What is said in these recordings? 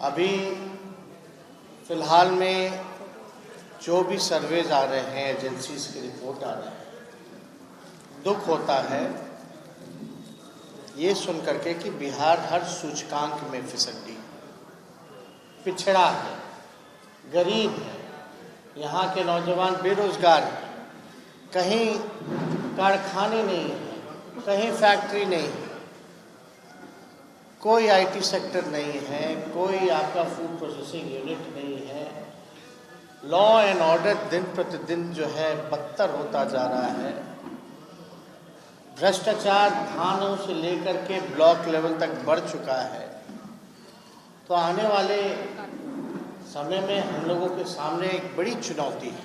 अभी फ़िलहाल में जो भी सर्वेज आ रहे हैं, एजेंसीज की रिपोर्ट आ रहे हैं, दुख होता है ये सुन करके कि बिहार हर सूचकांक में फिसड्डी, पिछड़ा है, गरीब है, यहाँ के नौजवान बेरोजगार हैं, कहीं कारखाने नहीं हैं, कहीं फैक्ट्री नहीं है, कोई आईटी सेक्टर नहीं है, कोई आपका फूड प्रोसेसिंग यूनिट नहीं है। लॉ एंड ऑर्डर दिन प्रतिदिन जो है बदतर होता जा रहा है। भ्रष्टाचार थानों से लेकर के ब्लॉक लेवल तक बढ़ चुका है। तो आने वाले समय में हम लोगों के सामने एक बड़ी चुनौती है,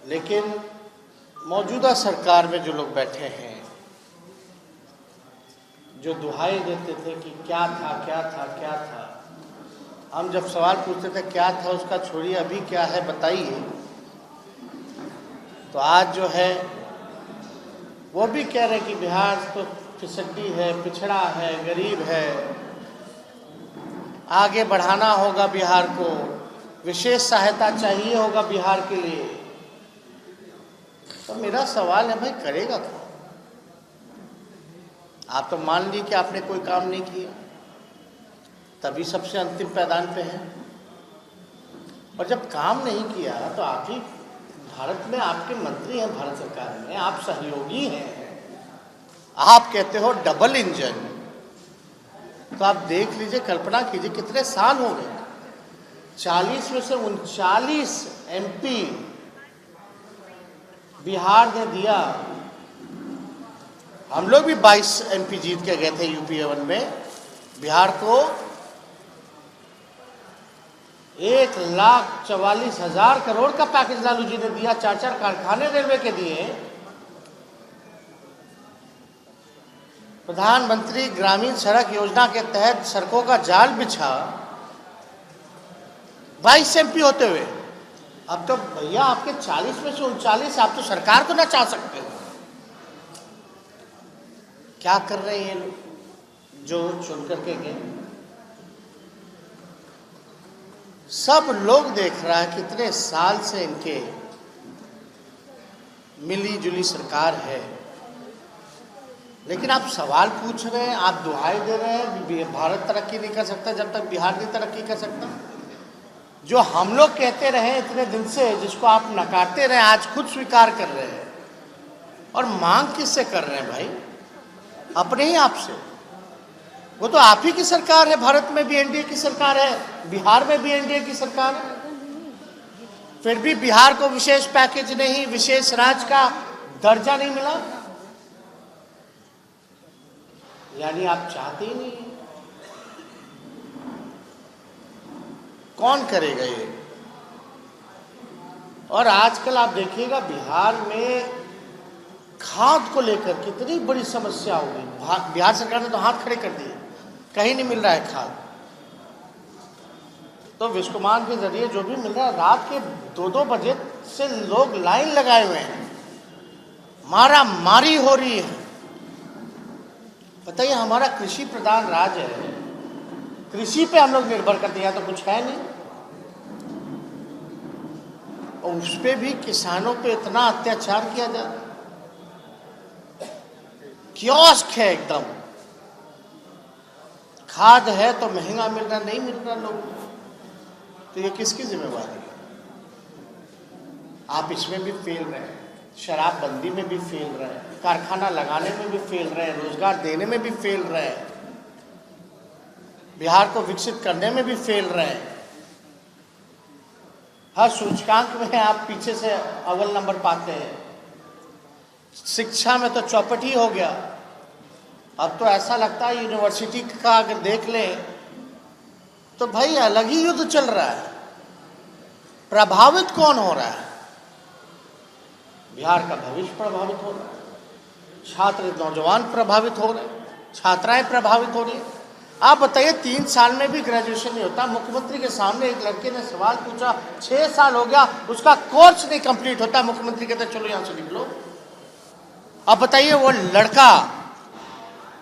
लेकिन मौजूदा सरकार में जो लोग बैठे हैं, जो दुहाई देते थे कि क्या था क्या था क्या था, हम जब सवाल पूछते थे क्या था उसका छोड़िए अभी क्या है बताइए, तो आज जो है वो भी कह रहे हैं कि बिहार तो फिसड्डी है, पिछड़ा है, गरीब है, आगे बढ़ाना होगा बिहार को, विशेष सहायता चाहिए होगा बिहार के लिए। तो मेरा सवाल है भाई करेगा कौन? आप तो मान ली कि आपने कोई काम नहीं किया, तभी सबसे अंतिम पैदान पे हैं। और जब काम नहीं किया तो आप ही भारत में आपके मंत्री हैं, भारत सरकार में आप सहयोगी हैं, आप कहते हो डबल इंजन। तो आप देख लीजिए, कल्पना कीजिए कितने साल हो गए, 40 में से 39 एमपी बिहार ने दिया। हम लोग भी 22 एमपी जीत के गए थे यूपी 1 में। बिहार को 1,44,000 करोड़ का पैकेज लालू जी ने दिया, 4 कारखाने रेलवे के दिए। प्रधानमंत्री ग्रामीण सड़क योजना के तहत सड़कों का जाल बिछा 22 एमपी होते हुए। अब तो भैया आपके 40 में से 39 आप तो सरकार को ना चाह सकते हो। क्या कर रहे हैं ये लोग जो चुन करके गए? सब लोग देख रहा है कितने साल से इनके मिली जुली सरकार है, लेकिन आप सवाल पूछ रहे हैं, आप दुहाई दे रहे हैं भारत तरक्की नहीं कर सकता जब तक बिहार नहीं तरक्की कर सकता। जो हम लोग कहते रहे इतने दिन से, जिसको आप नकारते रहे, आज खुद स्वीकार कर रहे हैं। और मांग किससे कर रहे हैं भाई? अपने ही आप से। वो तो आप ही की सरकार है, भारत में भी एनडीए की सरकार है, बिहार में भी एनडीए की सरकार है, फिर भी बिहार को विशेष पैकेज नहीं, विशेष राज्य का दर्जा नहीं मिला। यानी आप चाहते ही नहीं। कौन करेगा ये? और आजकल आप देखिएगा बिहार में खाद को लेकर कितनी बड़ी समस्या हो गई। बिहार सरकार ने तो हाथ खड़े कर दिए, कहीं नहीं मिल रहा है खाद। तो विश्वकुमार के जरिए जो भी मिल रहा है, रात के 2-2 बजे से लोग लाइन लगाए हुए हैं, मारा मारी हो रही है। बताइए, हमारा कृषि प्रधान राज्य है, कृषि पे हम लोग निर्भर करते हैं, तो कुछ है नहीं। और उस पे भी किसानों पे इतना अत्याचार किया जा रहा है, कियोस्क है एकदम। खाद है तो महंगा मिल रहा, नहीं मिल रहा लोगों को। तो ये किसकी जिम्मेवारी है? आप इसमें भी फेल रहे हैं, शराबबंदी में भी फेल रहे हैं, कारखाना लगाने में भी फेल रहे हैं, रोजगार देने में भी फेल रहे हैं, बिहार को विकसित करने में भी फेल रहे हैं। हर सूचकांक में आप पीछे से अव्वल नंबर पाते हैं। शिक्षा में तो चौपट ही हो गया। अब तो ऐसा लगता है यूनिवर्सिटी का अगर देख लें तो भाई अलग ही युद्ध चल रहा है। प्रभावित कौन हो रहा है? बिहार का भविष्य प्रभावित हो रहा है, छात्र नौजवान प्रभावित हो रहे हैं, छात्राएं प्रभावित हो रही हैं। आप बताइए, 3 साल में भी ग्रेजुएशन नहीं होता। मुख्यमंत्री के सामने एक लड़के ने सवाल पूछा, 6 साल हो गया, उसका कोर्स नहीं कंप्लीट होता। मुख्यमंत्री कहते चलो यहां से निकलो। अब बताइए, वो लड़का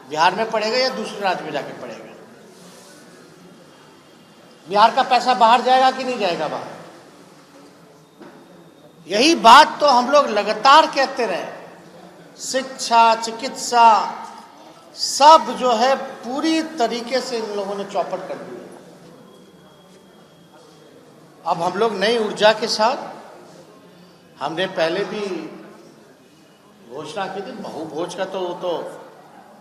बिहार में पड़ेगा या दूसरे राज्य में जाके पड़ेगा? बिहार का पैसा बाहर जाएगा कि नहीं जाएगा बाहर? यही बात तो हम लोग लगातार कहते रहे। शिक्षा, चिकित्सा, सब जो है पूरी तरीके से इन लोगों ने चौपट कर दी। अब हम लोग नई ऊर्जा के साथ, हमने पहले भी घोषणा की थी, बहुभोज का तो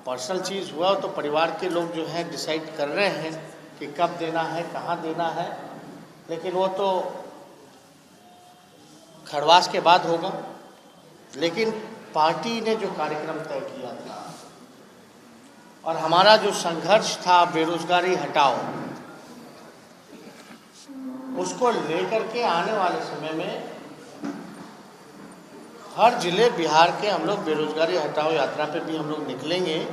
पर्सनल चीज़ हुआ, तो परिवार के लोग जो है डिसाइड कर रहे हैं कि कब देना है, कहाँ देना है, लेकिन वो तो खरवास के बाद होगा। लेकिन पार्टी ने जो कार्यक्रम तय किया था और हमारा जो संघर्ष था बेरोजगारी हटाओ, उसको लेकर के आने वाले समय में हर जिले बिहार के हम लोग बेरोजगारी हटाओ यात्रा पे भी हम लोग निकलेंगे।